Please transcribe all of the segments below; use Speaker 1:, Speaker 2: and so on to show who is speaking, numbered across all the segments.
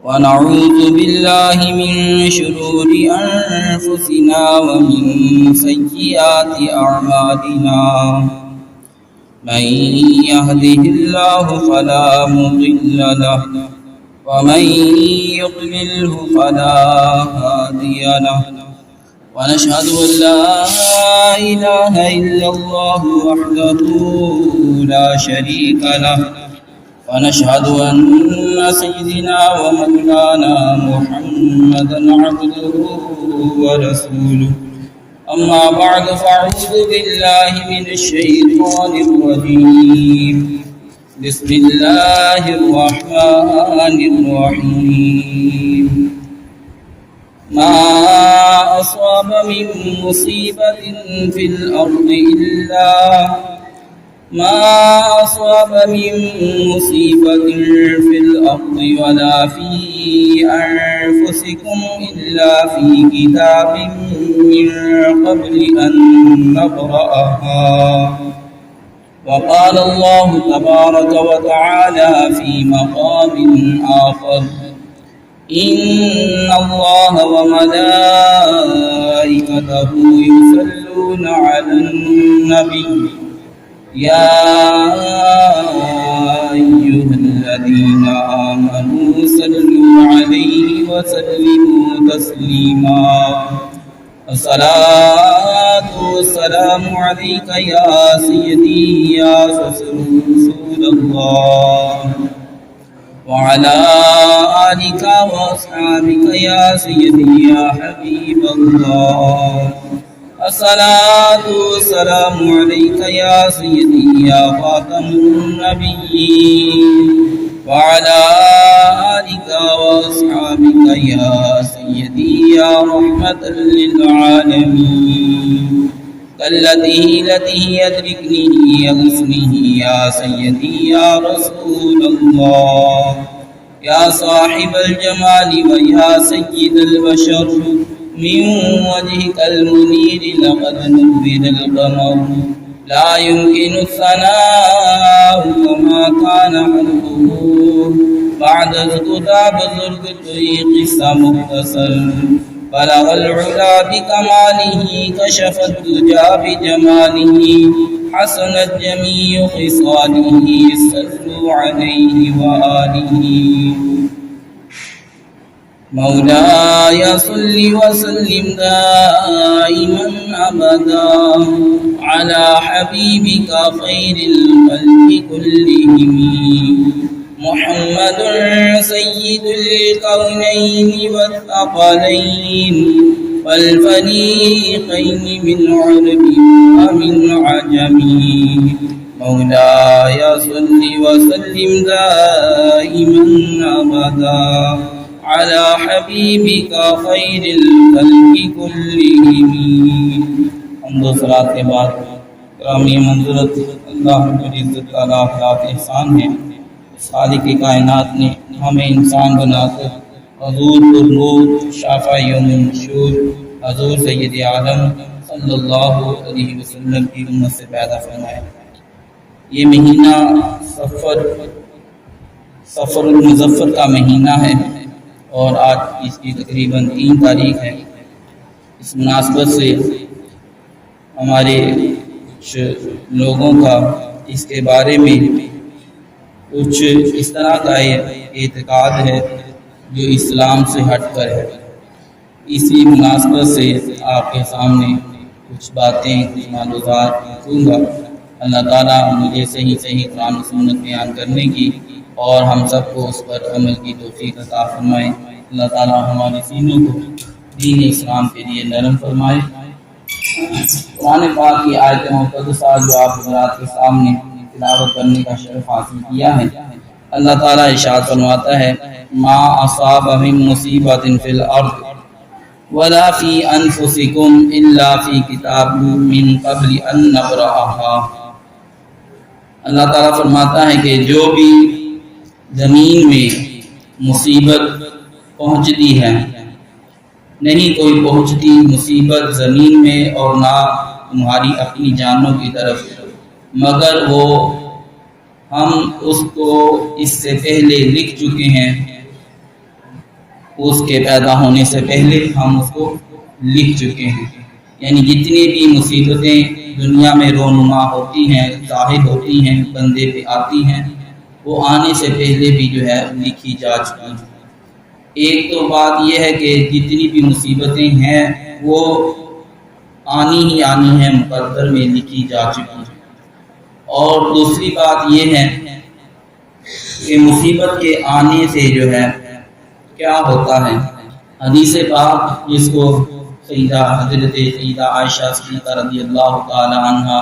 Speaker 1: ونعوذ بالله من شرور أنفسنا ومن سيئات أعمالنا من يهده الله فلا مضل له ومن يضلله فلا هادي له ونشهد أن لا إله إلا الله وحده لا شريك له ونشهد أن سيدنا ومولانا محمدا عبده ورسوله أما بعد فأعوذ بالله من الشيطان الرجيم بسم الله الرحمن الرحيم ما أصاب من مصيبة في الأرض ولا في أنفسكم إلا في كتاب من قبل أن نبرأها وقال الله تبارك وتعالى في مقام آخر إن الله وملائكته يصلون على النبي يا أيها الذين آمنوا صلوا عليه وسلموا تسليما الصلاة والسلام عليك يا سيدي يا رسول الله وعلى آلك وأصحابك يا سيدي يا حبيب الله الصلاة والسلام عليك يا سيدي يا خاتم النبيين وعلى آلك وأصحابك يا سيدي يا رحمة للعالمين التي يدركني يغسنه يا سيدي يا رسول الله يا صاحب الجمال ويا سيد البشر من وجهك المنير لقد نور القمر لا يمكن الثناء كما كان حقه بعد اغتاب زرق الطريق مختصر بلغ العلا بكماله كشف الدجى بجماله حسنت جميع خصاله صلوا عليه وآله مولاي صل وسلم دائما أبدا على حبيبك خير الخلق كلهم محمد سيد الكونين والثقلين والفريقين من عرب ومن عجم مولاي صل وسلم دائما أبدا على حبيبك خير الخلق كلهم حمد و صلاۃ کے بعد کرامی منظورت اللہ رب العزت تعالیٰ اخلاق احسان ہے خالق کائنات نے ہمیں انسان بنا کر حضور نور شافع یوم النشور حضور سید عالم صلی اللہ علیہ وسلم کی امت سے پیدا فرمایا۔ یہ مہینہ صفر المظفر کا مہینہ ہے اور آج اس کی تقریباً 3 تاریخ ہے۔ اس مناسبت سے ہمارے کچھ لوگوں کا اس کے بارے میں کچھ اس طرح کا اعتقاد ہے جو اسلام سے ہٹ کر ہے۔ اسی مناسبت سے آپ کے سامنے کچھ باتیں کچھ معلومات رکھوں گا۔ اللہ تعالیٰ مجھے صحیح قرآن و سنت بیان کرنے کی اور ہم سب کو اس پر عمل کی توفیق عطا فرمائے۔ اللہ تعالیٰ ہمارے سینوں کو دین اسلام کے لیے نرم فرمائے۔ قرآن پاک کی آیت مقدسہ جو آپ حضرات کے سامنے تلاوت کرنے کا شرف حاصل کیا ہے، اللہ تعالیٰ ارشاد فرماتا ہے ما اصاب من مصیبت فی الارض ولا فی انفسکم الا فی کتاب من قبل ان نبرأها۔ اللہ تعالیٰ فرماتا ہے کہ جو بھی زمین میں مصیبت پہنچتی ہے، نہیں کوئی پہنچتی مصیبت زمین میں اور نہ تمہاری اپنی جانوں کی طرف، مگر وہ ہم اس کو اس سے پہلے لکھ چکے ہیں اس کے پیدا ہونے سے پہلے ہم اس کو لکھ چکے ہیں۔ یعنی جتنی بھی مصیبتیں دنیا میں رونما ہوتی ہیں، ظاہر ہوتی ہیں، بندے پہ آتی ہیں، وہ آنے سے پہلے بھی جو ہے لکھی جا چکی ہیں۔ ایک تو بات یہ ہے کہ جتنی بھی مصیبتیں ہیں وہ آنی ہی آنی ہیں، مقدر میں لکھی جا چکی ہیں۔ اور دوسری بات یہ ہے کہ مصیبت کے آنے سے جو ہے کیا ہوتا ہے، حدیث پاک جس کو حضرت سیدہ عائشہ صدیقہ رضی اللہ تعالی عنہ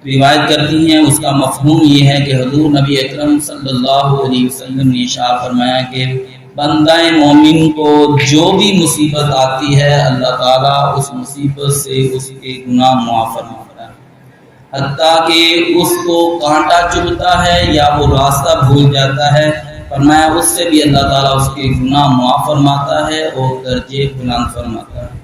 Speaker 1: روایت کرتی ہیں، اس کا مفہوم یہ ہے کہ حضور نبی اکرم صلی اللہ علیہ وسلم نے ارشاد فرمایا کہ بندہ مومن کو جو بھی مصیبت آتی ہے اللہ تعالیٰ اس مصیبت سے اس کے گناہ معاف فرماتا ہے، حتیٰ کہ اس کو کانٹا چبھتا ہے یا وہ راستہ بھول جاتا ہے، فرمایا اس سے بھی اللہ تعالیٰ اس کے گناہ معاف فرماتا ہے اور درجے بلند فرماتا ہے۔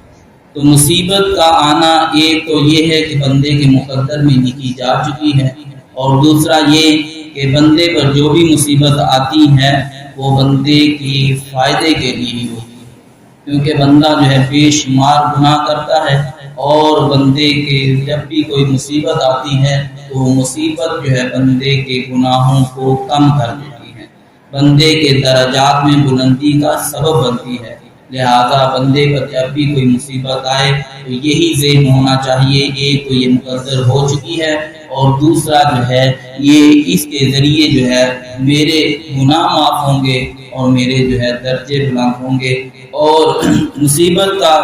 Speaker 1: تو مصیبت کا آنا ایک تو یہ ہے کہ بندے کے مقدر میں لکھی جا چکی ہے، اور دوسرا یہ کہ بندے پر جو بھی مصیبت آتی ہے وہ بندے کی فائدے کے لیے ہی ہوتی ہے، کیونکہ بندہ جو ہے بے شمار گناہ کرتا ہے، اور بندے کے جب بھی کوئی مصیبت آتی ہے تو وہ مصیبت جو ہے بندے کے گناہوں کو کم کر دیتی ہے، بندے کے درجات میں بلندی کا سبب بنتی ہے۔ لہذا بندے پر جب بھی کوئی مصیبت آئے تو یہی ذہن ہونا چاہیے، ایک تو یہ مقدر ہو چکی ہے، اور دوسرا جو ہے یہ اس کے ذریعے جو ہے میرے گناہ معاف ہوں گے اور میرے جو ہے درجے بلند ہوں گے۔ اور مصیبت کا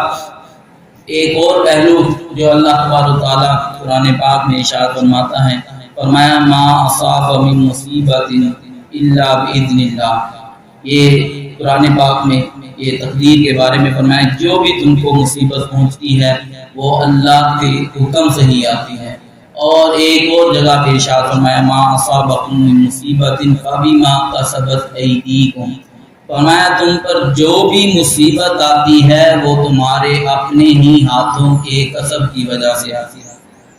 Speaker 1: ایک اور پہلو جو اللہ تبارک و تعالیٰ قرآن پاک میں ارشاد فرماتا ہے، فرمایا ما اصاب من مصیبت الا باذن اللہ۔ یہ قرآن پاک میں یہ تقدیر کے بارے میں فرمایا جو بھی تم کو مصیبت پہنچتی ہے وہ اللہ کے حکم سے ہی آتی ہے۔ اور ایک اور جگہ پہ ارشاد فرمایا ما اصابکم من مصیبت فبما کسبت ایدیکم، فرمایا تم پر جو بھی مصیبت آتی ہے وہ تمہارے اپنے ہی ہاتھوں کے کسب کی وجہ سے آتی ہے،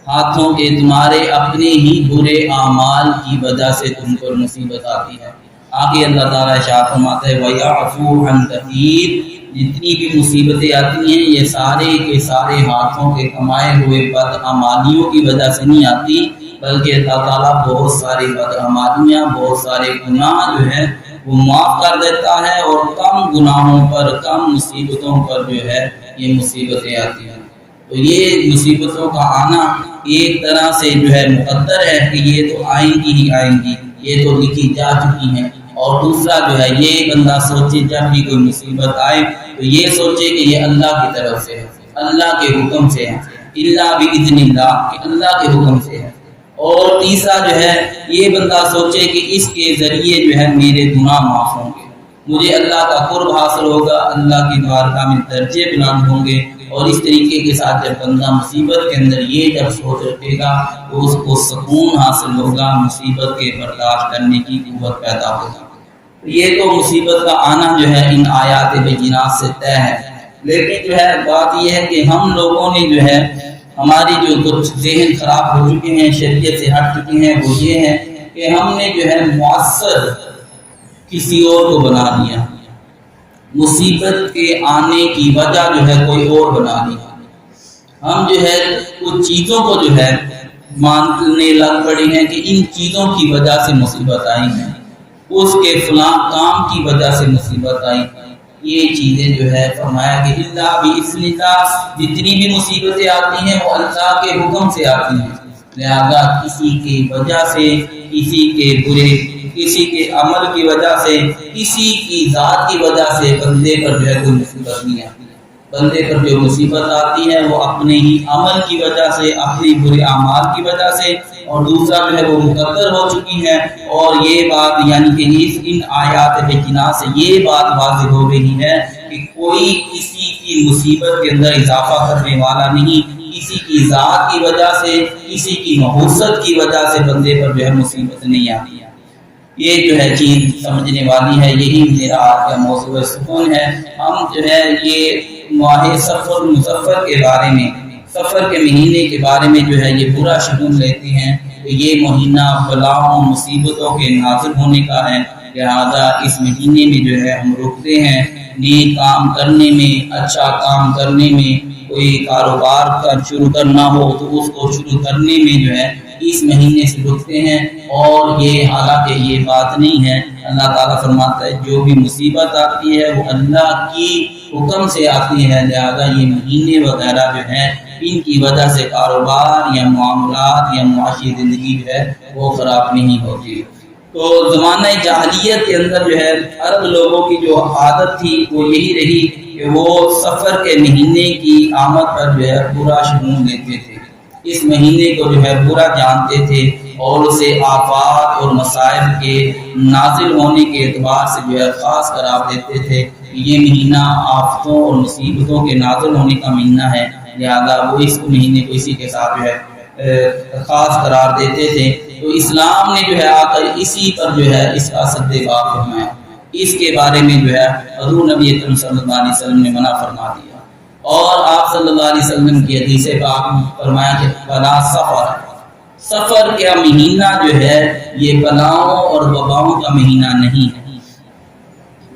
Speaker 1: ہاتھوں کے تمہارے اپنے ہی برے اعمال کی وجہ سے تم پر مصیبت آتی ہے۔ آگے اللہ تعالیٰ ارشاد فرماتا ہے وَيَعْفُو عَنْ كَثِيرٍ، جتنی بھی مصیبتیں آتی ہیں یہ سارے کے سارے ہاتھوں کے کمائے ہوئے بدعمالیوں کی وجہ سے نہیں آتی، بلکہ اللہ تعالیٰ بہت ساری بدعمالیاں، بہت سارے گناہ جو ہے وہ معاف کر دیتا ہے، اور کم گناہوں پر، کم مصیبتوں پر جو ہے یہ مصیبتیں آتی ہیں۔ تو یہ مصیبتوں کا آنا ایک طرح سے جو ہے مقدر ہے کہ یہ تو آئیں گی ہی آئیں گی، یہ تو لکھی جا چکی ہیں۔ اور دوسرا جو ہے یہ بندہ سوچے جب بھی کوئی مصیبت آئے تو یہ سوچے کہ یہ اللہ کی طرف سے ہے، اللہ کے حکم سے ہے، الا باذن اللہ، کہ اللہ کے حکم سے ہے۔ اور تیسرا جو ہے یہ بندہ سوچے کہ اس کے ذریعے جو ہے میرے گناہ معاف ہوں گے، مجھے اللہ کا قرب حاصل ہوگا، اللہ کی بارگاہ میں درجے بلند ہوں گے۔ اور اس طریقے کے ساتھ جب بندہ مصیبت کے اندر یہ جب سوچ رکھے گا تو اس کو سکون حاصل ہوگا، مصیبت کے برداشت کرنے کی قوت پیدا ہوگا۔ یہ تو مصیبت کا آنا جو ہے ان آیات بینات سے طے ہے، لیکن جو ہے بات یہ ہے کہ ہم لوگوں نے جو ہے ہماری جو کچھ ذہن خراب ہو چکے ہیں، شریعت سے ہٹ چکے ہیں، وہ یہ ہے کہ ہم نے جو ہے مؤثر کسی اور کو بنا دیا، مصیبت کے آنے کی وجہ جو ہے کوئی اور بنا دی۔ ہم جو ہے کچھ چیزوں کو جو ہے ماننے لگ پڑے ہیں کہ ان چیزوں کی وجہ سے مصیبت آئی ہے، اس کے فلاں کام کی وجہ سے مصیبت آئی۔ یہ چیزیں جو ہے فرمایا کہ اللہ باذن اللہ، جتنی بھی مصیبتیں آتی ہیں وہ اللہ کے حکم سے آتی ہیں، لہذا کسی کی وجہ سے، کسی کے برے، کسی کے عمل کی وجہ سے، کسی کی ذات کی وجہ سے بندے پر جو ہے کوئی مصیبت نہیں آتی۔ بندے پر جو مصیبت آتی ہے وہ اپنے ہی عمل کی وجہ سے، اپنے برے اعمال کی وجہ سے، اور دوسرا جو ہے وہ مقدر ہو چکی ہے۔ اور یہ بات یعنی کہ ان آیات بینات سے یہ بات واضح ہو رہی ہے کہ کوئی کسی کی مصیبت کے اندر اضافہ کرنے والا نہیں، کسی کی ذات کی وجہ سے، کسی کی نحوست کی وجہ سے بندے پر جو ہے مصیبت نہیں آتی ہے۔ یہ جو ہے چیز سمجھنے والی ہے، یہی میرا آج کا موضوع سکون ہے۔ ہم جو ہے یہ ماہ سفر مظفر کے بارے میں، سفر کے مہینے کے بارے میں جو ہے یہ برا شگون لیتے ہیں کہ یہ مہینہ بلاؤں مصیبتوں کے نازل ہونے کا ہے، لہذا اس مہینے میں جو ہے ہم رکتے ہیں نیک کام کرنے میں، اچھا کام کرنے میں، کوئی کاروبار کا شروع کرنا ہو تو اس کو شروع کرنے میں جو ہے اس مہینے سے رکتے ہیں۔ اور یہ حالانکہ یہ بات نہیں ہے، اللہ تعالیٰ فرماتا ہے جو بھی مصیبت آتی ہے وہ اللہ کی حکم سے آتی ہے، لہذا یہ مہینے وغیرہ جو ہے ان کی وجہ سے کاروبار یا معاملات یا معاشی زندگی جو ہے وہ خراب نہیں ہوتی۔ تو زمانہ جاہلیت کے اندر جو ہے عرب لوگوں کی جو عادت تھی وہ یہی رہی کہ وہ سفر کے مہینے کی آمد پر جو ہے برا شگون لیتے تھے، اس مہینے کو جو ہے برا جانتے تھے اور اسے آفات اور مسائل کے نازل ہونے کے اعتبار سے جو ہے خاص قرار دیتے تھے۔ یہ مہینہ آفتوں اور مصیبتوں کے نازل ہونے کا مہینہ ہے، لہذا وہ اس مہینے کو اسی کے ساتھ جو ہے خاص قرار دیتے تھے۔ تو اسلام نے جو ہے آ کر اسی پر جو ہے اس کا سد باب فرمایا، اس کے بارے میں جو ہے حضور نبی اکرم صلی اللہ علیہ وسلم نے منع فرما دیا، اور آپ صلی اللہ علیہ وسلم کی حدیث پاک میں فرمایا کہ بلا سفر کا مہینہ جو ہے یہ بلاؤں اور وباؤں کا مہینہ نہیں ہے۔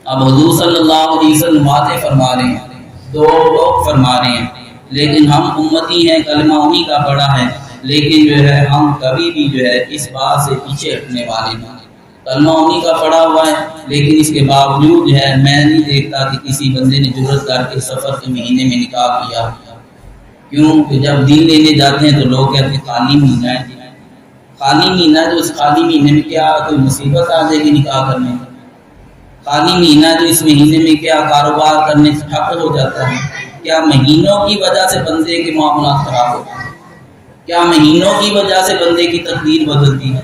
Speaker 1: اب حضور صلی اللہ علیہ وسلم باتیں فرما رہے ہیں، دو لوگ فرما رہے ہیں، لیکن ہم امتی ہیں، کلمہ انہی کا پڑا ہے، لیکن جو ہے ہم کبھی بھی جو ہے اس بات سے پیچھے ہٹنے والے نہیں۔ کلمہ انہی کا پڑا ہوا ہے، لیکن اس کے باوجود جو ہے میں نہیں دیکھتا کہ کسی بندے نے جرأت کر کے سفر کے مہینے میں نکاح کیا۔ کیوں کہ جب دین لینے جاتے ہیں تو لوگ کہتے ہیں خالی مہینہ ہے، خالی مہینہ ہے، تو اس خالی مہینے میں کیا کوئی مصیبت آ جائے گی نکاح کرنے میں؟ خالی مہینہ جو اس مہینے میں کیا کاروبار کرنے سے ٹھپ ہو جاتا ہے؟ کیا مہینوں کی وجہ سے بندے کے معاملات خراب ہوتے ہیں؟ کیا مہینوں کی وجہ سے بندے کی تقدیر بدلتی ہے؟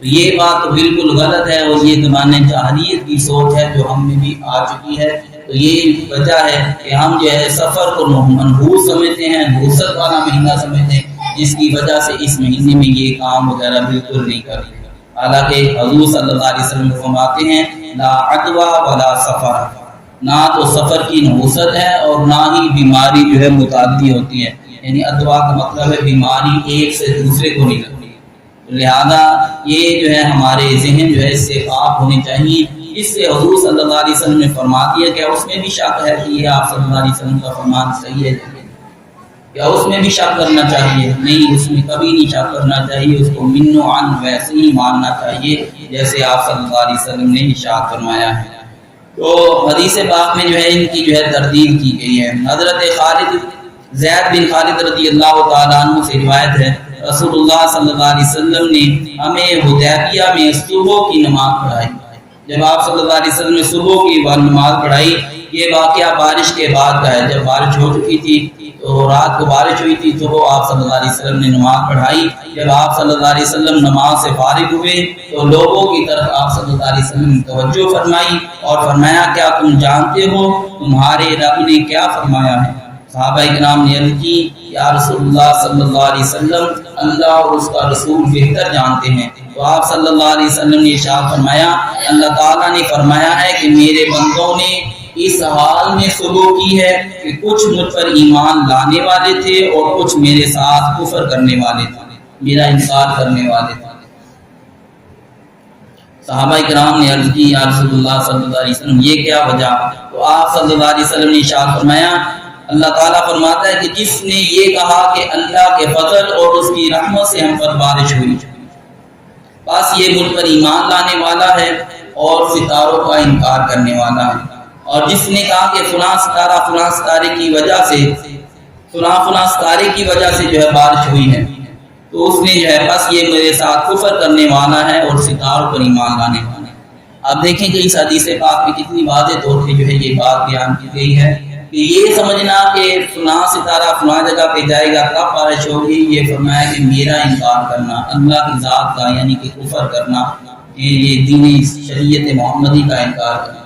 Speaker 1: تو یہ بات تو بالکل غلط ہے، اور یہ زمانے جاہلیت کی سوچ ہے جو ہم میں بھی آ چکی ہے۔ تو یہ وجہ ہے کہ ہم جو ہے سفر کو منحوس سمجھتے ہیں، نحوست والا مہینہ سمجھتے ہیں، جس کی وجہ سے اس مہینے میں یہ کام وغیرہ بالکل نہیں کرتے۔ حالانکہ حضور صلی اللہ علیہ وسلم فرماتے ہیں لا عدوى ولا سفر، نہ تو سفر کی نحوست ہے اور نہ ہی بیماری جو ہے متعدی ہوتی ہے، یعنی عدوہ کا مطلب ہے بیماری ایک سے دوسرے کو نہیں لگتی۔ لہذا یہ جو ہے ہمارے ذہن جو ہے اس سے پاک ہونے چاہیے۔ اس سے حضور صلی اللہ علیہ وسلم نے فرما دیا کہ اس میں بھی شک ہے کہ یہ آپ صلی اللہ علیہ وسلم کا فرمان صحیح ہے، کیا اس میں بھی شک کرنا چاہیے؟ نہیں، اس میں کبھی نہیں شک کرنا چاہیے، اس کو من و عن ویسے ہی ماننا چاہیے جیسے آپ صلی اللہ علیہ وسلم نے ارشاد فرمایا ہے۔ تو حدیث پاک میں جو ہے ان کی جو ہے تردید کی گئی ہے۔ حضرت زید بن خالد رضی اللہ تعالیٰ عنہ سے روایت ہے، رسول اللہ صلی اللہ علیہ وسلم نے ہمیں حدیبیہ میں صبح کی نماز پڑھائی۔ جب آپ صلی اللہ علیہ وسلم نے صبح کی نماز پڑھائی، یہ واقعہ بارش کے بعد کا ہے، جب بارش ہو چکی تھی تو رات کو بارش ہوئی تھی، صبح آپ صلی اللہ علیہ وسلم نے نماز پڑھائی۔ جب آپ صلی اللہ علیہ وسلم نماز سے فارغ ہوئے تو لوگوں کی طرف آپ صلی اللہ علیہ وسلم نے توجہ فرمائی اور فرمایا کیا تم جانتے ہو تمہارے رب نے کیا فرمایا ہے؟ صحابہ اکرام نے عرض کی یا رسول اللہ صلی اللہ علیہ وسلم، اللہ اور اس کا رسول بہتر جانتے ہیں۔ تو آپ صلی اللہ علیہ وسلم نے ارشاد فرمایا اللہ تعالیٰ نے فرمایا ہے کہ میرے بندوں نے اس حال میں صبح کی ہے کہ کچھ مجھ پر ایمان لانے والے تھے اور کچھ میرے ساتھ کفر کرنے والے تھے، میرا انکار کرنے والے تھے۔ صحابہ کرام نے عرض کی یا رسول اللہ صلی اللہ علیہ وسلم یہ کیا وجہ؟ تو آپ صلی اللہ علیہ وسلم نے ارشاد فرمایا اللہ تعالیٰ فرماتا ہے کہ جس نے یہ کہا کہ اللہ کے فضل اور اس کی رحمت سے ہم پر بارش ہوئی، بس یہ مجھ پر ایمان لانے والا ہے اور ستاروں کا انکار کرنے والا ہے۔ اور جس نے کہا کہ فلاں ستارے کی وجہ سے فلاں ستارے کی وجہ سے جو ہے بارش ہوئی ہے، تو اس نے جو ہے بس یہ میرے ساتھ کفر کرنے والا ہے اور ستاروں پر ایمان لانے والا ہے۔ اب دیکھیں کہ اس حدیث پاک میں کتنی واضح طور پہ جو ہے یہ بات بیان کی گئی ہے کہ یہ سمجھنا کہ فلاں ستارہ فلاں جگہ پہ جائے گا کب بارش ہوگی، یہ فرمایا کہ میرا انکار کرنا، اللہ کی ذات کا یعنی کہ کفر کرنا، یہ دین شریعت محمدی کا انکار کرنا،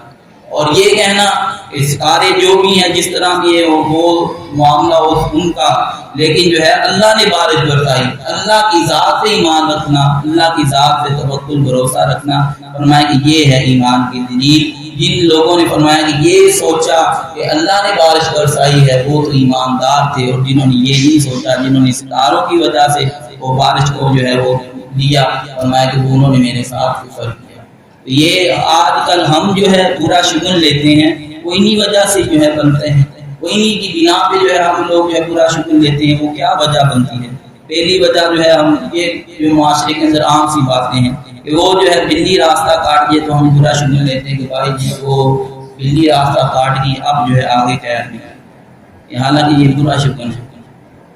Speaker 1: اور یہ کہنا کہ ستارے جو بھی ہیں جس طرح بھی ہے وہ معاملہ ہو ان کا، لیکن جو ہے اللہ نے بارش برسائی، اللہ کی ذات سے ایمان رکھنا، اللہ کی ذات سے توکل بھروسہ رکھنا، فرمایا کہ یہ ہے ایمان کی دلیل۔ جن لوگوں نے فرمایا کہ یہ سوچا کہ اللہ نے بارش برسائی ہے وہ تو ایماندار تھے، اور جنہوں نے یہ نہیں سوچا، جنہوں نے ستاروں کی وجہ سے وہ بارش کو جو ہے وہ دیا، فرمایا کہ انہوں نے میرے ساتھ کفر کیا۔ یہ آج کل ہم جو ہے برا شگن لیتے ہیں، وہ انہی وجہ سے جو ہے بنتے ہیں، وہ انہی کی بنا پہ جو ہے ہم لوگ جو ہے برا شگن لیتے ہیں۔ وہ کیا وجہ بنتی ہے؟ پہلی وجہ جو ہے ہم یہ جو معاشرے کے اندر عام سی باتیں ہیں کہ وہ جو ہے بلی راستہ کاٹ گئے تو ہم برا شگن لیتے ہیں کہ بھائی جی وہ بلی راستہ کاٹ گئی، اب جو ہے آگے خیر نہیں، حالانکہ یہ برا شگن ہے۔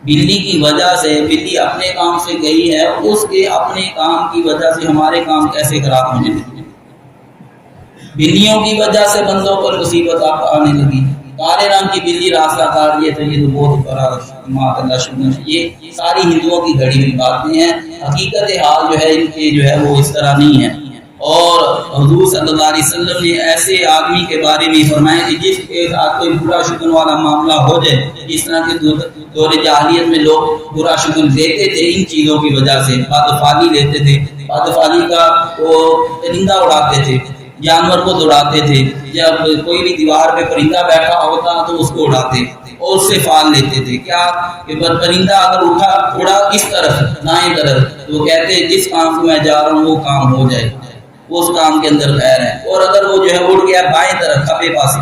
Speaker 1: بلی کی وجہ سے، بلی اپنے کام سے گئی ہے، اس کے اپنے کام کی وجہ سے ہمارے کام کیسے خراب ہونے لگے؟ بلیوں کی وجہ سے بندوں پر مصیبت آنے لگی، کالے رنگ کی بلی راستہ کاٹ یہ تو یہ تو بہت بڑا اللہ شکر۔ یہ ساری ہندوؤں کی گھڑی ہوئی باتیں ہیں، حقیقت حال جو ہے ان کے جو ہے وہ اس طرح نہیں ہے۔ اور حضور صلی اللہ علیہ وسلم نے ایسے آدمی کے بارے میں فرمایا کہ جس کے ساتھ کوئی برا شگن والا معاملہ ہو جائے، جس طرح کے دور جاہلیت میں لوگ برا شگن لیتے تھے ان چیزوں کی وجہ سے، بدفعلی لیتے تھے، بدفعلی کا وہ پرندہ اڑاتے تھے، جانور کو دوڑاتے تھے، جب کوئی بھی دیوار پہ پرندہ بیٹھا ہوتا تو اس کو اڑاتے اور اس سے فال لیتے تھے۔ کیا کہ پرندہ اگر اڑا اس طرف دائیں طرف تو وہ کہتے جس کام کو میں جا رہا ہوں وہ کام ہو جائے، اس کام کے اندر خیر ہے، اور اگر وہ جو ہے اڑ گیا بائیں طرف کھبے پاسے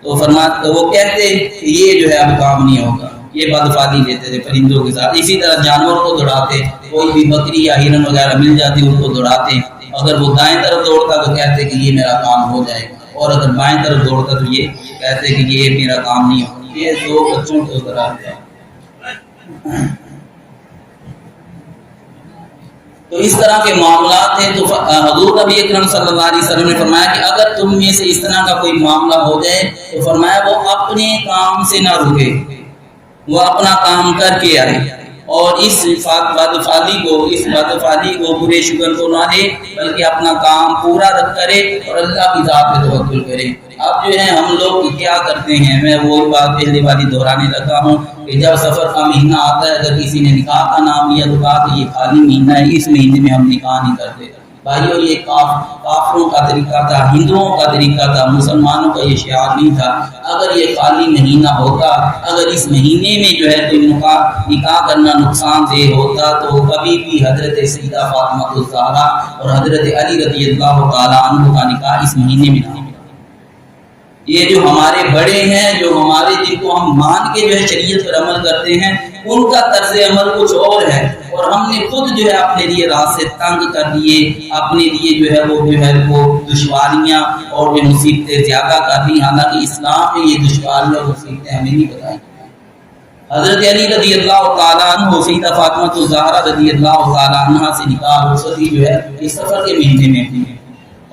Speaker 1: تو فرماتے وہ کہتے کہ یہ جو ہے اب کام نہیں ہوگا، یہ بدفعلی لیتے تھے پرندوں کے ساتھ۔ اسی طرح جانور کو دوڑاتے، کوئی بھی بکری یا ہرن وغیرہ مل جاتی ان کو دوڑاتے، اگر وہ دائیں طرف دوڑتا تو کہتے کہ یہ میرا کام ہو جائے گا، اور اگر بائیں طرف دوڑتا تو یہ کہتے کہ یہ میرا کام نہیں ہوگا۔ یہ دو بچوں کو ذرا تو اس طرح کے معاملات ہیں۔ تو حضور نبی اکرم صلی اللہ علیہ وسلم نے فرمایا کہ اگر تم میں سے اس طرح کا کوئی معاملہ ہو جائے تو فرمایا وہ اپنے کام سے نہ رکے، وہ اپنا کام کر کے آئے، اور اس بدفعلی کو برے شگن کو نہ لے، بلکہ اپنا کام پورا کرے اور اللہ کی ذات پہ توکل کرے۔ اب جو ہے ہم لوگ کیا کرتے ہیں، میں وہی بات پہلے والی دہرانے لگا ہوں کہ جب سفر کا مہینہ آتا ہے، اگر کسی نے نکاح کا نام لیا تو کہا کہ یہ خالی مہینہ ہے، اس مہینے میں ہم نکاح نہیں کرتے۔ بھائیو یہ کافروں کا طریقہ تھا، ہندوؤں کا طریقہ تھا، مسلمانوں کا یہ شعار نہیں تھا۔ اگر یہ خالی مہینہ ہوتا، اگر اس مہینے میں جو ہے کوئی نکاح کرنا نقصان دہ ہوتا تو کبھی بھی حضرت سیدہ فاطمہ الزہرا اور حضرت علی رضی اللہ تعالیٰ عنہ کا نکاح اس مہینے میں نہیں۔ یہ جو ہمارے بڑے ہیں، جو ہمارے جن کو ہم مان کے جو ہے شریعت پر عمل کرتے ہیں، ان کا طرز عمل کچھ اور ہے، اور ہم نے خود جو ہے اپنے لیے راستے تنگ کر دیے، اپنے لیے جو ہے وہ دشواریاں اور جو مصیبتیں زیادہ کر دی، حالانکہ اسلام میں یہ دشواریاں اور مصیبتیں ہمیں نہیں بتائیں۔ حضرت علی رضی اللہ تعالیٰ عنہ سیدہ فاطمہ الزہرا رضی اللہ تعالیٰ عنہ سے نکاح رخصتی جو ہے اس سفر کے مہینے میں ہوئی،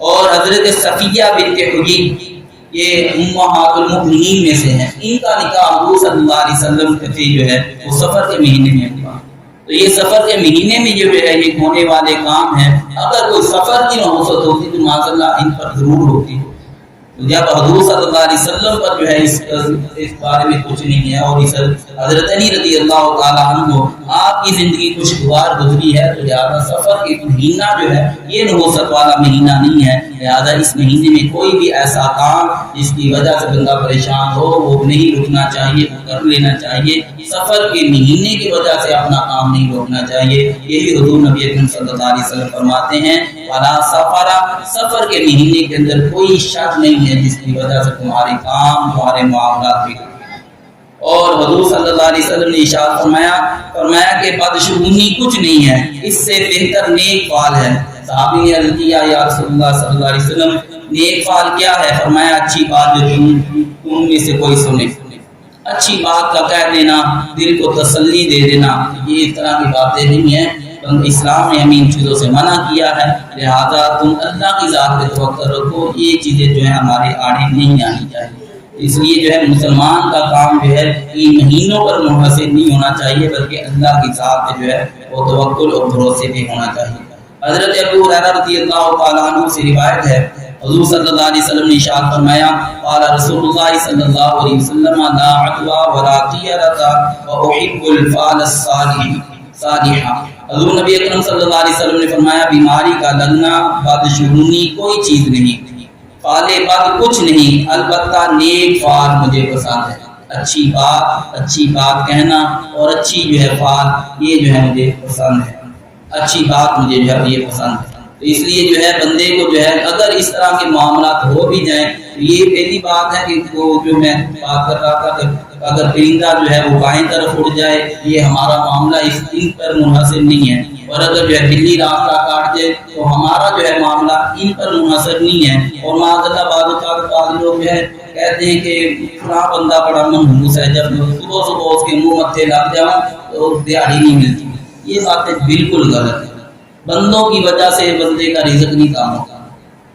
Speaker 1: اور حضرت صفیہ بنت حیی یہ امہات المؤمنین میں سے ہیں، ان کا نکاح حضور صلی اللہ علیہ وسلم سے جو ہے وہ سفر کے مہینے میں ہوا۔ تو یہ سفر کے مہینے میں جو ہے یہ ہونے والے کام ہیں، اگر کوئی سفر کی نوبت ہوتی تو معاذ اللہ ان پر ضرور ہوتی۔ جب حضور صلی اللہ علیہ وسلم پر جو ہے اس بارے میں کچھ نہیں ہے، اور اس حضرت علی رضی اللہ تعالیٰ عنہ آپ کی زندگی خوشگوار گزری ہے، تو لہٰذا سفر کے مہینہ جو ہے یہ نحوست والا مہینہ نہیں ہے، لہٰذا اس مہینے میں کوئی بھی ایسا کام جس کی وجہ سے بندہ پریشان ہو وہ نہیں رکنا چاہیے، وہ کر لینا چاہیے۔ سفر کے مہینے کی وجہ سے اپنا کام نہیں روکنا چاہیے۔ یہی حضور نبی اکرم صلی اللہ علیہ وسلم فرماتے ہیں وَلَا سَفَرَ، سفر کے مہینے کے اندر کوئی شک نہیں ہے جس کی وجہ سے تمہارے کام، تمہارے معاملات بگڑ۔ اور حضور صلی اللہ علیہ وسلم نے ارشاد فرمایا کہ بدشگونی کچھ نہیں ہے، اس سے بہتر نیک فعل ہے۔ صحابی نے عرض کیا یا رسول اللہ صلی اللہ علیہ وسلم نیک فعل کیا ہے؟ فرمایا اچھی بات جو تم میں سے کوئی سنے، اچھی بات کا کہہ دینا، دل کو تسلی دے دینا، یہ اس طرح کی باتیں نہیں ہیں۔ اسلام نے ہمیں ان چیزوں سے منع کیا ہے، لہذا تم اللہ کی ذات پہ توکل رکھو، یہ چیزیں جو ہے ہمارے آڑے نہیں آنی چاہیے۔ اس لیے جو ہے مسلمان کا کام جو ہے ان مہینوں پر منحصر نہیں ہونا چاہیے، بلکہ اللہ کی ذات پہ جو ہے وہ توکل اور بھروسے پہ ہونا چاہیے۔ حضرت ابو ہریرہ رضی اللہ تعالیٰ عنہ سے روایت ہے، حضور صلی اللہ علیہ وسلم نے ارشاد فرمایا قال رسول اللہ صلی اللہ علیہ وسلم لا عدوى ولا طیرۃ واحب الفعل الصالح۔ حضور نبی اکرم صلی اللہ علیہ وسلم نے فرمایا بیماری کا لگنا، بدشگونی کوئی چیز نہیں، فعل بد کچھ نہیں، البتہ نیک فعل مجھے پسند ہے۔ اچھی بات کہنا اور اچھی جو ہے فعل یہ جو ہے مجھے پسند ہے، اچھی بات مجھے جو ہے یہ پسند ہے۔ تو اس لیے جو ہے بندے کو جو ہے اگر اس طرح کے معاملات ہو بھی جائیں تو یہ پہلی بات ہے کہ وہ جو میں بات کر رہا تھا کہ اگر پرندہ جو ہے وہ بائیں طرف اڑ جائے یہ ہمارا معاملہ اس ان پر منحصر نہیں ہے، اور اگر جو ہے بلی راستہ کاٹ جائے تو ہمارا جو ہے معاملہ ان پر منحصر نہیں ہے۔ اور معاذ اللہ بعض لوگ جو ہے کہتے ہیں کہ فلاں بندہ بڑا منحوس ہے، جب صبح صبح اس کے منہ متھے لگ جاؤ تو دیہڑی نہیں ملتی۔ یہ باتیں بالکل غلط ہے۔ بندوں کی وجہ سے بندے کا رزق نہیں کام ہوتا،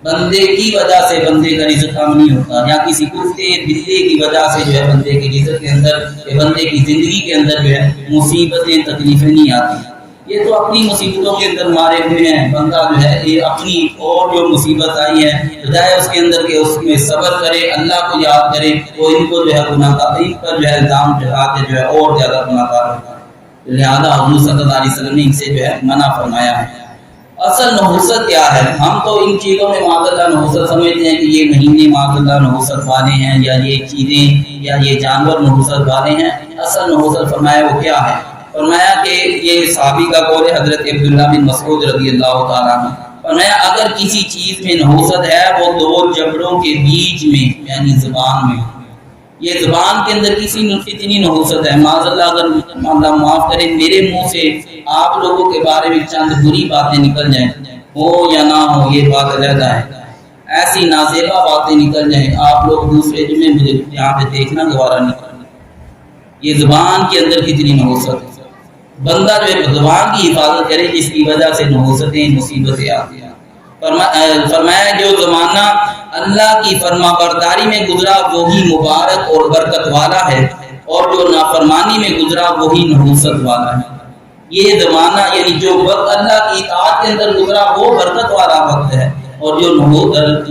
Speaker 1: بندے کی وجہ سے بندے کا رزق کام نہیں ہوتا، یا کسی کتے بلے کی وجہ سے جو ہے بندے کے رزق کے اندر یا بندے کی زندگی کے اندر جو ہے مصیبتیں تکلیفیں نہیں آتی۔ یہ تو اپنی مصیبتوں کے اندر مارے ہوئے ہیں، بندہ جو ہے یہ اپنی اور جو مصیبت آئی ہے بجائے اس کے اندر کہ اس میں صبر کرے، اللہ کو یاد کرے، وہ ان کو جو ہے گناہ گار ان پر جو ہے الزام چڑھا کے جو ہے اور زیادہ گناہ گار ہوتا ہے۔ لہذا حضور صلی اللہ علیہ وسلم نے ان سے جو ہے منع فرمایا ہے۔ اصل نحوست کیا ہے؟ ہم تو ان چیزوں میں معاذ اللہ نحوست سمجھتے ہیں کہ یہ مہینے معاذ اللہ نحوست والے ہیں، یا یہ چیزیں یا یہ جانور نحوست والے ہیں۔ اصل نحوست فرمایا وہ کیا ہے؟ فرمایا کہ یہ صحابی کا قول ہے حضرت عبداللہ بن مسعود رضی اللہ تعالیٰ عنہ، فرمایا اگر کسی چیز میں نحوست ہے وہ دو جبڑوں کے بیچ میں یعنی زبان میں، یہ زبان کے اندر کسی اتنی نحوست ہے، معاذ اللہ اگر اللہ معاف کرے میرے منہ سے آپ لوگوں کے بارے میں چند بری باتیں نکل جائیں، ہو یا نہ ہو یہ بات علیحدہ ہے، ایسی نازیبا باتیں نکل جائیں آپ لوگ دوسرے جمعے مجھے یہاں پہ دیکھنا گوارا نہیں کرنا۔ یہ زبان کے اندر کتنی نحوست ہے، بندہ جو ہے زبان کی حفاظت کرے جس کی وجہ سے نحوستیں مصیبتیں آتی ہیں۔ فرمایا جو زمانہ اللہ کی فرما برداری میں گزرا وہی مبارک اور برکت والا ہے، اور جو نافرمانی میں گزرا وہی نحوست والا ہے۔ یہ زمانہ یعنی جو وقت اللہ کی اطاعت کے اندر گزرا وہ برکت والا وقت ہے، اور جو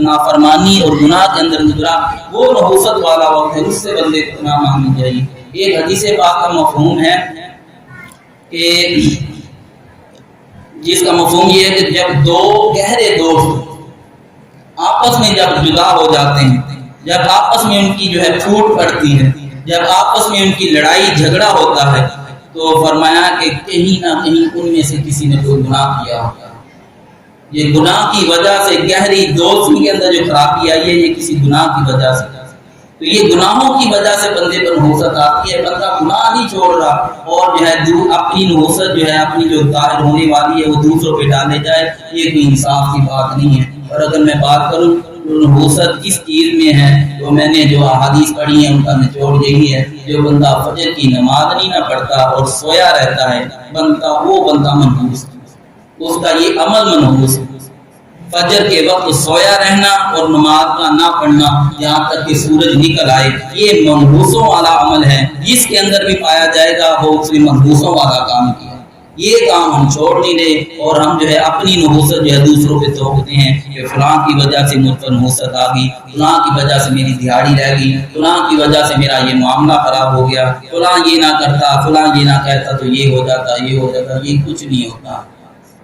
Speaker 1: نافرمانی اور گناہ کے اندر گزرا وہ نحوست والا وقت ہے، اس سے بندے کو نہ مانگنی چاہیے۔ ایک حدیث پاک کا مفہوم ہے کہ جس کا مفہوم یہ ہے کہ جب دو گہرے دوست آپس میں جب جدا ہو جاتے ہیں، جب آپس میں ان کی جو ہے پھوٹ پڑتی ہے، جب آپس میں ان کی لڑائی جھگڑا ہوتا ہے، تو فرمایا کہ کہیں نہ کہیں ان میں سے کسی نے کوئی گناہ کیا ہوتا ہے۔ یہ گناہ کی وجہ سے گہری دوستی کے اندر جو خرابی آئی ہے یہ کسی گناہ کی وجہ سے، تو یہ گناہوں کی وجہ سے بندے پر نحوست آتی ہے۔ بندہ گناہ نہیں چھوڑ رہا اور جو ہے اپنی نحوست جو ہے اپنی جو ظاہر ہونے والی ہے وہ دوسروں پہ ڈالے جائے، یہ کوئی انصاف کی بات نہیں ہے۔ اور اگر میں بات کروں نحوست کس چیز میں ہے تو میں نے جو احادیث پڑھی ہیں ان کا نچوڑ یہی ہے، جو بندہ فجر کی نماز نہیں نہ پڑھتا اور سویا رہتا ہے وہ بندہ منحوس، اس کا یہ عمل منحوس ہے۔ فجر کے وقت سویا رہنا اور نماز کا نہ پڑھنا یہاں تک کہ سورج نکل آئے، یہ منحوسوں والا عمل ہے، جس کے اندر بھی پایا جائے گا وہ اس نے منحوسوں والا کام کیا۔ یہ کام ہم چھوڑ نہیں دیں اور ہم جو ہے اپنی نحوست جو ہے دوسروں پہ تھوپتے ہیں کہ فلاں کی وجہ سے مجھ پر نحوست آ گئی، فلاں کی وجہ سے میری دیہڑی رہ گئی، فلاں کی وجہ سے میرا یہ معاملہ خراب ہو گیا، فلاں یہ نہ کرتا، فلاں یہ نہ کہتا تو یہ ہو جاتا، یہ ہو جاتا۔ یہ کچھ نہیں ہوتا،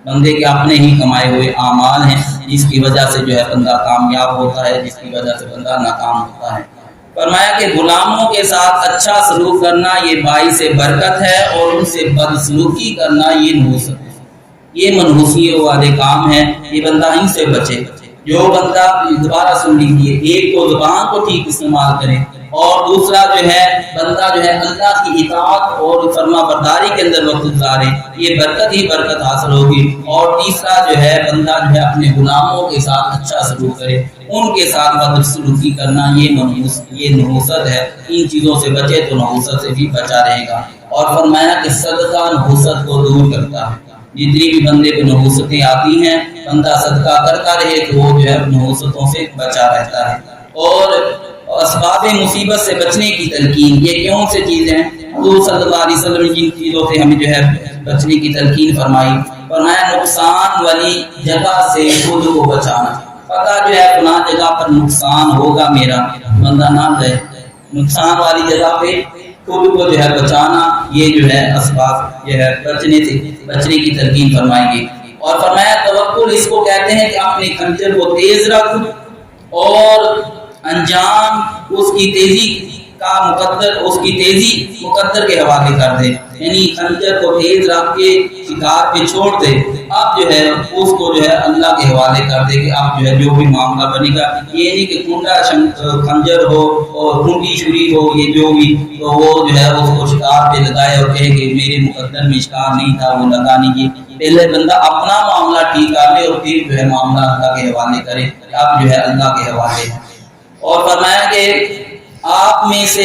Speaker 1: بندے کے اپنے ہی کمائے ہوئے اعمال ہیں جس کی وجہ سے جو ہے بندہ کامیاب ہوتا ہے، جس کی وجہ سے بندہ ناکام ہوتا ہے۔ فرمایا کہ غلاموں کے ساتھ اچھا سلوک کرنا یہ باعث برکت ہے، اور ان سے بدسلوکی کرنا یہ نحوست ہے، یہ منحوسیوں والے کام ہیں، یہ بندہ ان سے بچے۔ جو بندہ دوبارہ سن لیجیے، ایک تو زبان کو ٹھیک استعمال کرے، اور دوسرا جو ہے بندہ جو ہے اللہ کی اطاعت اور فرما برداری کے اندر وقت گزارے، یہ برکت ہی برکت حاصل ہوگی۔ اور تیسرا جو ہے بندہ جو ہے اپنے غلاموں کے ساتھ اچھا سلوک کرے، ان کے ساتھ بدسلوکی کرنا یہ نحوست ہے۔ ان چیزوں سے بچے تو نحوست سے بھی بچا رہے گا۔ اور فرمایا کہ صدقہ نحوست کو دور کرتا ہے، جتنی بھی بندے کو نحوستیں آتی ہیں بندہ صدقہ کرتا رہے تو وہ جو ہے نحوستوں سے بچا رہتا ہے۔ اور اسباب مصیبت سے بچنے کی تلقین، یہ کون سے چیزیں ہیں؟ حضور صلی اللہ علیہ وسلم نے جن چیزوں سے ہمیں جو ہے بچنے کی تلقین فرمائی، فرمایا نقصان والی جگہ سے خود کو بچانا۔ پتہ جو ہے فلاں جگہ پر نقصان ہوگا میرا، بندہ نہ جائے، نقصان والی جگہ پہ خود کو جو ہے بچانا، یہ جو ہے اسباب جو ہے بچنے کی تلقین فرمائیں گے۔ اور فرمایا توکل اس کو کہتے ہیں کہ اپنے خنجر کو تیز رکھ اور انجام اس کی تیزی مقدر کے حوالے کر دے، یعنی خنجر کو تیز رکھ کے شکار پہ چھوڑ دے اب جو ہے اس کو جو ہے اللہ کے حوالے کر دے کہ اب جو ہے جو بھی معاملہ بنے گا، یہ نہیں کہ کنڈا خنجر ہو اور کنڈی چھری ہو، یہ جو بھی تو وہ جو ہے اس کو شکار پہ لگائے اور کہے کہ میرے مقدر میں شکار نہیں تھا، وہ لگانے کی پہلے بندہ اپنا معاملہ ٹھیک کر لے اور پھر جو ہے معاملہ اللہ کے حوالے کرے، اب جو ہے اللہ کے حوالے ہے۔ اور فرمایا کہ آپ میں سے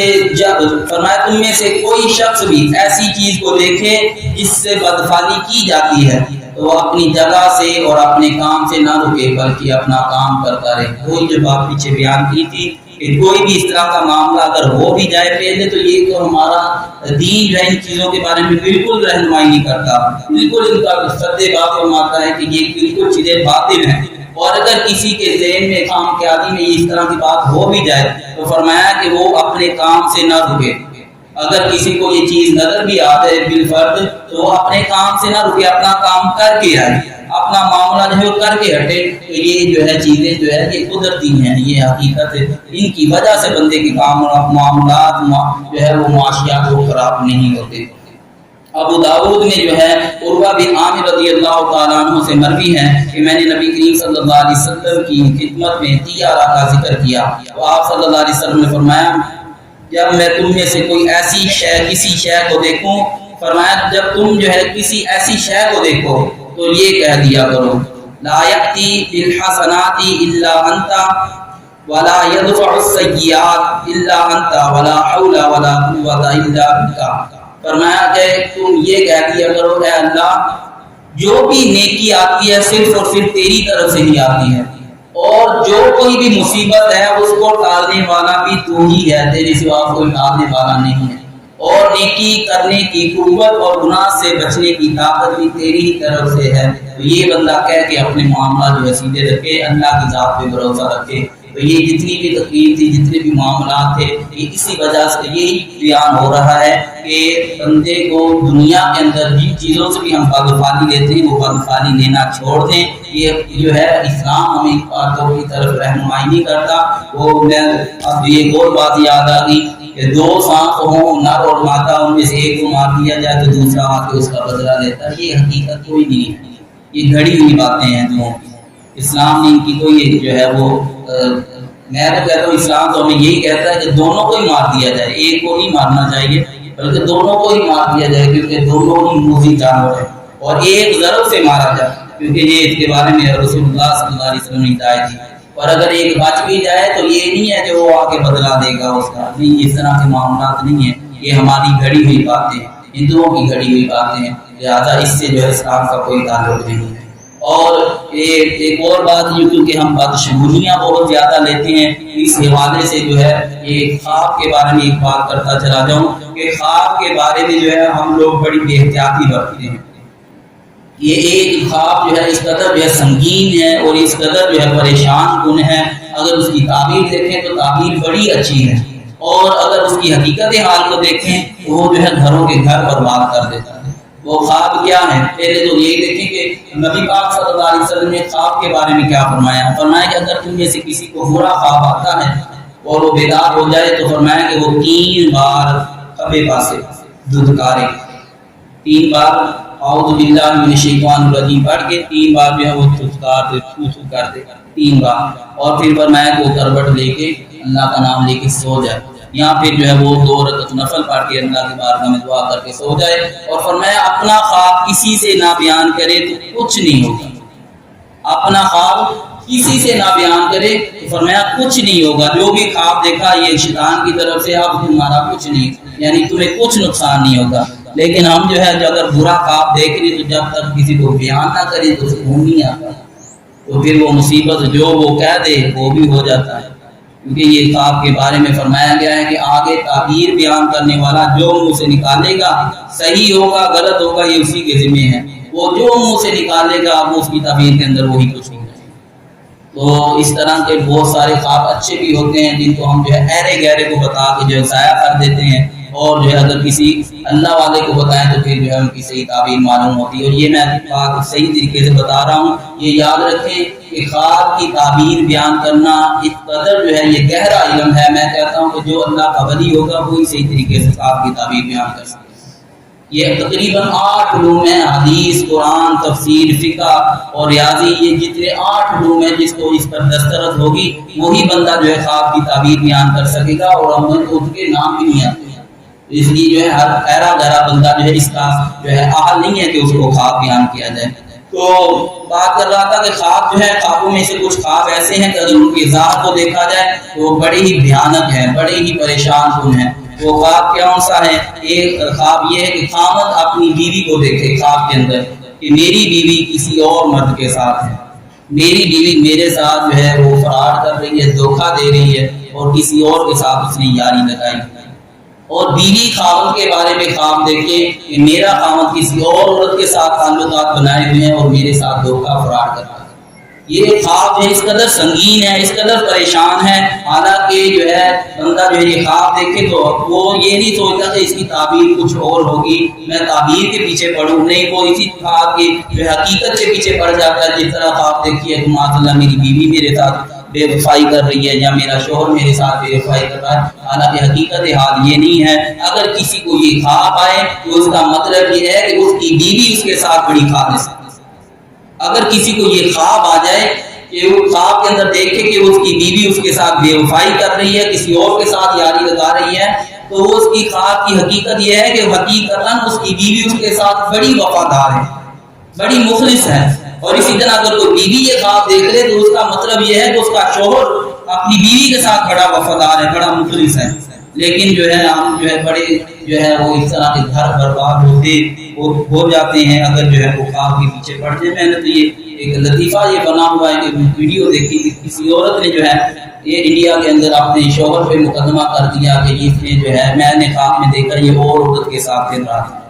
Speaker 1: فرمایا تم میں سے کوئی شخص بھی ایسی چیز کو دیکھے جس سے بدفعلی کی جاتی ہے تو وہ اپنی جگہ سے اور اپنے کام سے نہ رکے بلکہ اپنا کام کرتا رہے۔ کوئی جو بات پیچھے بیان کی تھی کہ کوئی بھی اس طرح کا معاملہ اگر ہو بھی جائے پہلے تو یہ تو ہمارا دین جو ہے ان چیزوں کے بارے میں بالکل رہنمائی نہیں کرتا، بالکل ان کا سدے بات فرماتا ہے کہ یہ بالکل چیزیں باطل ہیں، اور اگر کسی کے ذہن میں خام خیالی میں اس طرح کی بات ہو بھی جائے تو فرمایا کہ وہ اپنے کام سے نہ رکے۔ اگر کسی کو یہ چیز نظر بھی آ جائے بالفرض تو وہ اپنے کام سے نہ رکے، اپنا کام کر کے آئے، اپنا معاملہ جو ہے وہ کر کے ہٹے۔ تو یہ جو ہے چیزیں جو ہے یہ قدرتی ہیں، یہ حقیقت ہے، ان کی وجہ سے بندے کے معاملات جو ہے وہ معاشیات وہ خراب نہیں ہوتے۔ ابو داؤد میں جو ہے عروہ بن عامر رضی اللہ تعالیٰ عنہ سے مروی ہے کہ میں نے نبی کریم صلی اللہ علیہ وسلم کی خدمت میں طیارہ کا ذکر کیا تو آپ صلی اللہ علیہ وسلم نے فرمایا جب میں تم میں سے کوئی ایسی شے کسی شے کو دیکھوں، فرمایا جب تم جو ہے کسی ایسی شے کو دیکھو تو یہ کہہ دیا کرو لا یأتی بالحسنات الا انت ولا يدفع السیئات الا انت ولا حول ولا قوة الا بک۔ فرمایا کہ تم یہ کہہ دیا کرو اے اللہ جو بھی نیکی آتی ہے صرف اور صرف تیری طرف سے ہی آتی ہے، اور جو کوئی بھی مصیبت ہے اس کو ٹالنے والا بھی تو ہی ہے، تیرے سوا کوئی ٹالنے والا نہیں ہے، اور نیکی کرنے کی قوت اور گناہ سے بچنے کی طاقت بھی تیری ہی طرف سے ہے۔ تو یہ بندہ کہہ کے اپنے معاملہ جو ہے سیدھے رکھے، اللہ کی ذات پہ بھروسہ رکھے۔ تو یہ جتنی بھی تکلیف تھی، جتنے بھی معاملات تھے، یہ اسی وجہ سے یہی بیان ہو رہا ہے کہ بندے کو دنیا کے اندر جن چیزوں سے بھی ہم بدفعلی لیتے ہیں وہ بدفعلی لینا چھوڑ دیں۔ یہ جو ہے اسلام ہمیں باتوں کی طرف رہنمائی نہیں کرتا۔ وہ میں اب یہ اور بات یاد آ گئی کہ دو سانپ ہوں نر اور مادہ، ان میں سے ایک کو مار دیا جائے تو دوسرا آ کے اس کا بدلہ لیتا ہے، یہ حقیقت کوئی نہیں ہے، یہ گھڑی ہوئی باتیں ہیں جو اسلام نے ان کی تو یہ جو ہے وہ میں تو کہتا ہوں اسلام تو ہمیں یہی کہتا ہے کہ دونوں کو ہی مار دیا جائے، ایک کو نہیں مارنا چاہیے بلکہ دونوں کو ہی مار دیا جائے، کیونکہ دونوں ہی موذی جانور ہیں، اور ایک ضرب سے مارا جائے کیونکہ یہ اس کے بارے میں رسول اللہ صلی اللہ علیہ وسلم نے ہدایت دی۔ اور اگر ایک بچ بھی جائے تو یہ نہیں ہے کہ وہ آ کے بدلا دے گا اس کا، نہیں، اس طرح کے معاملات نہیں ہیں، یہ ہماری گھڑی ہوئی باتیں ہیں، ہندوؤں کی گھڑی ہوئی باتیں ہیں، لہٰذا اس سے جو ہے اسلام کا کوئی تعلق نہیں ہے۔ اور ایک اور بات یہ کیونکہ ہم بدشگونیاں بہت زیادہ لیتے ہیں، اس حوالے سے جو ہے یہ خواب کے بارے میں ایک بات کرتا چلا جاؤں کہ خواب کے بارے میں جو ہے ہم لوگ بڑی بے احتیاطی برتتے ہیں۔ یہ ایک خواب جو ہے اس قدر جو ہے سنگین ہے اور اس قدر جو ہے پریشان کن ہے، اگر اس کی تعبیر دیکھیں تو تعبیر بڑی اچھی ہے، اور اگر اس کی حقیقت حال کو دیکھیں تو وہ جو ہے گھروں کے گھر برباد کر دیتا ہے۔ وہ خواب کیا ہے؟ پہلے تو یہی دیکھیں کہ نبی پاک صلی اللہ علیہ وسلم نے خواب کے بارے میں کیا فرمایا۔ فرمایا کہ اگر تم میں سے کسی کو برا خواب آتا ہے اور وہ بیدار ہو جائے تو فرمایا کہ وہ 3 بار کھبے پاسے دھتکارے، 3 بار اعوذ باللہ من الشیطان الرجیم پڑھ کے 3 بار جو ہے وہ دھتکار دے، تھو کر دے 3 بار، اور پھر فرمایا کہ وہ کروٹ لے کے اللہ کا نام لے کے سو جائے، یا پھر جو ہے وہ 2 رکعت نفل پڑھ کے اللہ کی بارگاہ میں دعا کر کے سو جائے، اور فرمایا اپنا خواب کسی سے نہ بیان کرے تو کچھ نہیں ہوگا، اپنا خواب کسی سے نہ بیان کرے تو فرمایا کچھ نہیں ہوگا، جو بھی خواب دیکھا یہ شیطان کی طرف سے، اب تمہارا کچھ نہیں، یعنی تمہیں کچھ نقصان نہیں ہوگا۔ لیکن ہم جو ہے اگر برا خواب دیکھ رہے تو جب تک کسی کو بیان نہ کرے تو سکون نہیں آتا، تو پھر وہ مصیبت جو وہ کہہ دے وہ بھی ہو جاتا ہے، کیونکہ یہ خواب کے بارے میں فرمایا گیا ہے کہ آگے تعبیر بیان کرنے والا جو منہ سے نکالے گا صحیح ہوگا غلط ہوگا یہ اسی کے ذمہ ہے، وہ جو منہ سے نکالے گا وہ اس کی تعبیر کے اندر وہی کچھ نہیں ہے۔ تو اس طرح کے بہت سارے خواب اچھے بھی ہوتے ہیں جن کو ہم جو ہے اہرے گہرے کو بتا کے جو ہے ضائع کر دیتے ہیں، اور جو ہے اگر کسی اللہ والے کو بتائیں تو پھر جو ہے ان کی صحیح تعبیر معلوم ہوتی ہے۔ اور یہ میں بات صحیح طریقے سے بتا رہا ہوں، یہ یاد رکھیں کہ خواب کی تعبیر بیان کرنا اس قدر جو ہے یہ گہرا علم ہے، میں کہتا ہوں کہ جو اللہ کا ولی ہوگا وہی صحیح طریقے سے خواب کی تعبیر بیان کر سکتا ہے۔ یہ تقریباً 8 علوم ہیں، حدیث، قرآن، تفسیر، فقہ اور ریاضی، یہ جتنے 8 علوم ہیں جس کو اس پر دسترس ہوگی وہی بندہ جو ہے خواب کی تعبیر بیان کر سکے گا، اور عموماً ان کے نام بھی نہیں آتے ہیں، اس لیے جو ہے ہر ایرا گہرا بندہ جو ہے اس کا جو ہے اہل نہیں ہے کہ اس کو خواب بیان کیا جائے۔ تو بات کر رہا تھا کہ خواب جو ہے، خوابوں میں سے کچھ خواب ایسے ہیں کہ اگر ان کی ذات کو دیکھا جائے تو وہ بڑے ہی بھیانک ہیں، بڑے ہی پریشان کن ہیں۔ وہ خواب کون سا ہے؟ ایک خواب یہ ہے کہ خامد اپنی بیوی کو دیکھے خواب کے اندر کہ میری بیوی کسی اور مرد کے ساتھ ہے، میری بیوی میرے ساتھ جو ہے وہ فرار کر رہی ہے، دھوکہ دے رہی ہے، اور کسی اور کے ساتھ اس نے یاری لگائی۔ اور بیوی خاوند کے بارے میں خواب دیکھے کہ میرا خاوند کسی اور عورت کے ساتھ تعلقات بنائے ہوئے ہیں اور میرے ساتھ دھوکہ فرار کر رہا ہے۔ یہ خواب جو ہے اس قدر سنگین ہے، اس قدر پریشان ہے، حالانکہ جو ہے بندہ جو ہے یہ خواب دیکھے تو وہ یہ نہیں سوچتا کہ اس کی تعبیر کچھ اور ہوگی، میں تعبیر کے پیچھے پڑھوں، نہیں، وہ اسی خواب کی جو ہے حقیقت کے پیچھے پڑ جاتا ہے۔ جس طرح خواب دیکھیے کہ ماشاء اللہ میری بیوی میرے ساتھ بے وفائی کر رہی ہے یا میرا شوہر میرے ساتھ بے وفائی کر رہا ہے، حالانکہ حقیقت حال یہ نہیں ہے۔ اگر کسی کو یہ خواب آئے تو اس کا مطلب یہ ہے کہ اس کی بیوی اس کے ساتھ بڑی خالص ہے۔ اگر کسی کو یہ خواب آ جائے کہ وہ خواب کے اندر دیکھے کہ اس کی بیوی اس کے ساتھ بے وفائی کر رہی ہے، کسی اور کے ساتھ یاری لگا رہی ہے، تو وہ اس کی خواب کی حقیقت یہ ہے کہ حقیقتاً اس کی بیوی اس کے ساتھ بڑی وفادار ہے، بڑی مخلص ہے۔ اور اسی طرح اگر کوئی بیوی یہ خواب دیکھ لے تو اس کا مطلب یہ ہے کہ اس کا شوہر اپنی بیوی کے ساتھ بڑا وفادار ہے، بڑا مخلص ہے۔ لیکن جو ہے ہم جو ہے بڑے جو ہے وہ اس طرح کے گھر برباد ہوتے ہو جاتے ہیں اگر جو ہے وہ خواب کے پیچھے پڑ جائے۔ میں نے تو یہ ایک لطیفہ یہ بنا ہوا ہے کہ ویڈیو دیکھی کہ کسی عورت نے جو ہے یہ انڈیا کے اندر اپنے شوہر پہ مقدمہ کر دیا کہ اس نے جو ہے میں نے خواب میں دیکھا یہ اور عورت کے ساتھ دن رات،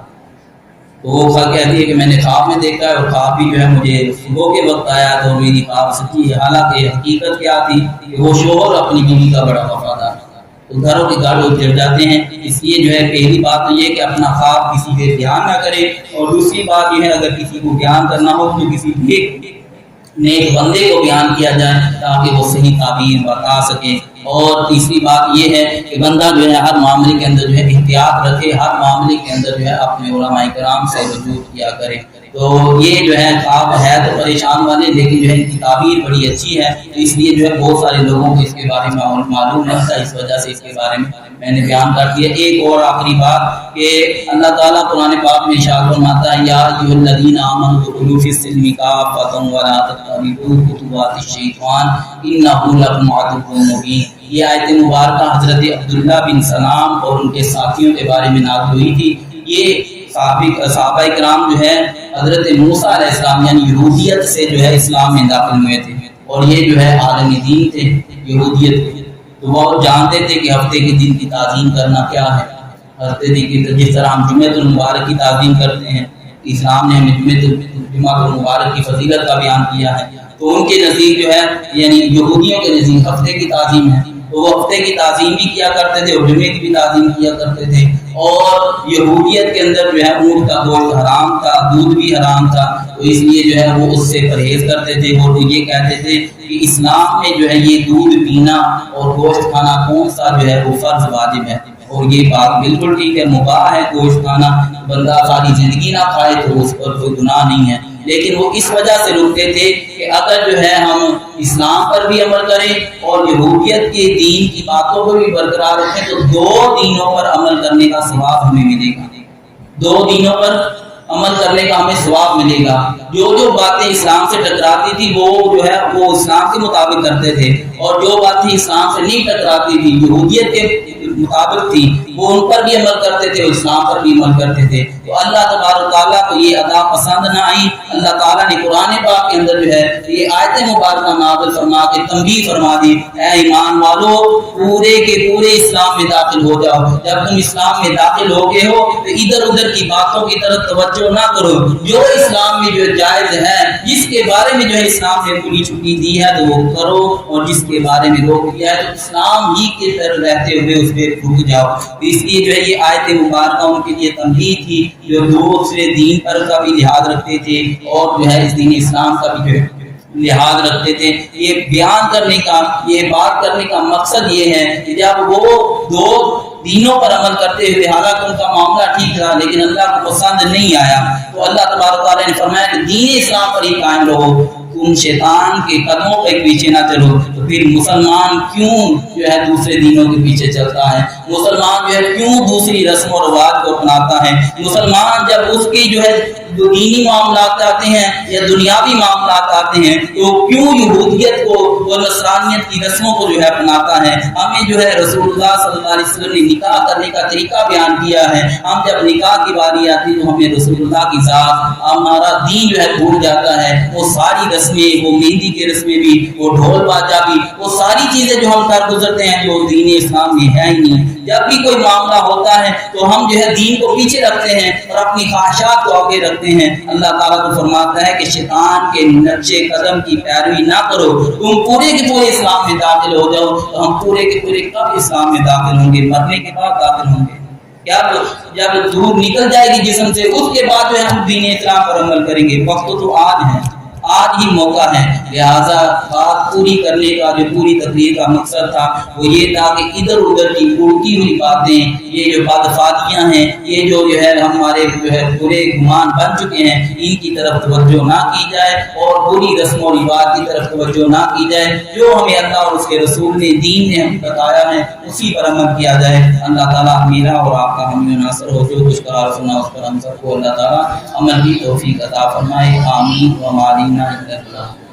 Speaker 1: تو وہ کہتی ہے کہ میں نے خواب میں دیکھا ہے اور خواب بھی جو ہے مجھے صبح کے وقت آیا تو میری خواب سچی ہے، حالانکہ حقیقت کیا تھی کہ وہ شوہر اپنی بیوی کا بڑا وفادار تھا۔ تو گھروں کے گاڑ اجڑ جاتے ہیں۔ اس لیے جو ہے پہلی بات تو یہ کہ اپنا خواب کسی پہ دھیان نہ کرے، اور دوسری بات یہ ہے اگر کسی کو بیان کرنا ہو تو کسی نیک بندے کو بیان کیا جائے تاکہ وہ صحیح تعبیر بتا سکے۔ اور تیسری بات یہ ہے کہ بندہ جو ہے ہر معاملے کے اندر جو ہے احتیاط رکھے، ہر معاملے کے اندر جو ہے اپنے علماء کرام سے رجوع کیا کرے۔ تو یہ جو ہے خواب ہے تو پریشان والے، لیکن جو ہے ان کی تعبیر بڑی اچھی ہے، تو اس لیے جو ہے بہت سارے لوگوں کو اس کے بارے میں معلوم نہیں تھا، اس وجہ سے اس کے بارے میں نے بیان کر دیا۔ ایک اور آخری بات کہ اللہ تعالیٰ قرآن پاک میں ارشاد فرماتا ہے یا ایھا الذین آمنوا ادخلوا فی السلم کافۃ ولا تتبعوا خطوات الشیطان انہ لکم عدو مبین۔ یہ آیت مبارکہ حضرت عبداللہ بن سلام اور ان کے ساتھیوں کے بارے میں نازل ہوئی تھی۔ یہ صحابہ کرام جو ہے حضرت موسیٰ علیہ السلام یعنی یہودیت سے جو ہے اسلام میں داخل ہوئے تھے، اور یہ جو ہے عالم دین تھے یہودیت کے، تو وہ جانتے تھے کہ ہفتے کے دن کی تعظیم کرنا کیا ہے۔ ہفتے کی جس طرح ہم جمعۃ المبارک کی تعظیم کرتے ہیں، اسلام نے ہمیں جمعۃ المبارک کی فضیلت کا بیان کیا ہے، تو ان کے نزدیک جو ہے یعنی یہودیوں کے نزدیک ہفتے کی تعظیم ہے، تو وہ ہفتے کی تعظیم بھی کیا کرتے تھے اور جمعے کی بھی تعظیم کیا کرتے تھے۔ اور یہودیت کے اندر جو ہے اونٹ کا گوشت حرام تھا، دودھ بھی حرام تھا، تو اس لیے جو ہے وہ اس سے پرہیز کرتے تھے، اور وہ یہ کہتے تھے کہ اسلام میں جو ہے یہ دودھ پینا اور گوشت کھانا کون سا جو ہے وہ فرض واجب ہے، اور یہ بات بالکل ٹھیک ہے، مباح ہے گوشت کھانا، بندہ ساری زندگی نہ کھائے تو اس پر کوئی گناہ نہیں ہے۔ لیکن وہ اس وجہ سے رکتے تھے کہ اگر جو ہے ہم اسلام پر بھی عمل کریں اور یہودیت کے دین کی باتوں کو بھی برقرار رکھیں تو 2 دینوں پر عمل کرنے کا ثواب ہمیں ملے گا، 2 دینوں پر عمل کرنے کا ہمیں ثواب ملے گا۔ جو باتیں اسلام سے ٹکراتی تھی وہ جو ہے وہ اسلام کے مطابق کرتے تھے، اور جو باتیں اسلام سے نہیں ٹکراتی تھی یہودیت کے مطابق تھی وہ ان پر بھی عمل کرتے تھے اور اسلام پر بھی عمل کرتے تھے۔ تو اللہ تبارک تعالیٰ کو یہ ادا پسند نہ آئی۔ اللہ تعالیٰ نے قرآن پاک کے اندر جو ہے یہ آیت مبارکہ نازل فرما کے تنبیہ فرما دی، اے ایمان والو پورے کے پورے اسلام میں داخل ہو جاؤ۔ جب تم اسلام میں داخل ہو گئے ہو تو ادھر ادھر کی باتوں کی طرف توجہ نہ کرو، جو اسلام میں جو جائز ہے، جس کے بارے میں جو ہے اسلام نے کھلی چھٹی دی ہے تو وہ کرو، اور جس کے بارے میں روک دیا ہے تو اسلام ہی کے طرف رہتے ہوئے اس پہ رک جاؤ۔ اس لیے جو ہے یہ آیت مبارکہ ان کے لیے تنبیہ تھی جو دوسرے دین پر کا بھی لحاظ رکھتے تھے اور جو ہے اس دین اسلام کا بھی جو ہے لحاظ رکھتے تھے۔ یہ بیان کرنے کا، یہ بات کرنے کا مقصد یہ ہے کہ جب وہ دینوں پر عمل کرتے ہوئے، حالانکہ ان کا معاملہ ٹھیک تھا لیکن اللہ کو پسند نہیں آیا، تو اللہ تبارک و تعالیٰ نے فرمایا کہ دین اسلام پر ہی قائم رہو، تم شیطان کے قدموں پہ پیچھے نہ چلو۔ تو پھر مسلمان کیوں جو ہے دوسرے دینوں کے پیچھے چلتا ہے؟ مسلمان جو ہے کیوں دوسری رسم و رواج کو اپناتا ہے؟ مسلمان جب اس کی جو ہے دینی معاملات آتے ہیں یا دنیاوی معاملات آتے ہیں تو کیوں یہودیت کو اور نصرانیت کی رسموں کو جو ہے اپناتا ہے؟ ہمیں جو ہے رسول اللہ صلی اللہ علیہ وسلم نے نکاح کرنے کا طریقہ بیان کیا ہے، ہم جب نکاح کی باری آتی تو ہمیں رسول اللہ کی ذات، ہمارا دین جو ہے بھول جاتا ہے، وہ ساری رسمیں، وہ مہندی کی رسمیں بھی، وہ ڈھول باجا بھی، وہ ساری چیزیں جو ہم کر گزرتے ہیں جو دین اسلام میں ہے ہی نہیں۔ جب بھی کوئی معاملہ ہوتا ہے تو ہم جو ہے دین کو پیچھے رکھتے ہیں اور اپنی خواہشات کو آگے رکھتے ہیں۔ اللہ تعالیٰ کو فرماتا ہے کہ شیطان کے نقشے قدم کی پیروی نہ کرو، تم پورے کے پورے اسلام میں داخل ہو جاؤ۔ تو ہم پورے کے پورے کب اسلام میں داخل ہوں گے؟ مرنے کے بعد داخل ہوں گے۔ کیا جب دھوپ نکل جائے گی جسم سے اس کے بعد جو ہے ہم دین اسلام پر عمل کریں گے؟ وقت تو آج ہے، آج ہی موقع ہے۔ لہذا بات پوری کرنے کا جو پوری تقریر کا مقصد تھا وہ یہ تھا کہ ادھر ادھر کی اڑتی ہوئی باتیں، یہ جو بدفادیاں ہیں، یہ جو ہے ہمارے جو ہے برے گمان بن چکے ہیں، ان کی طرف توجہ نہ کی جائے اور پوری رسم و رواج کی طرف توجہ نہ کی جائے۔ جو ہمیں اللہ اور اس کے رسول نے دین نے ہمیں بتایا ہے اسی پر عمل کیا جائے۔ اللہ تعالیٰ میرا اور آپ کا حامی و ناصر ہو، جو کچھ قرار سنا اس پر ہم سب کو اللہ تعالیٰ عمل کی توفیق عطا فرمائے۔ آمین و مالین اللہ۔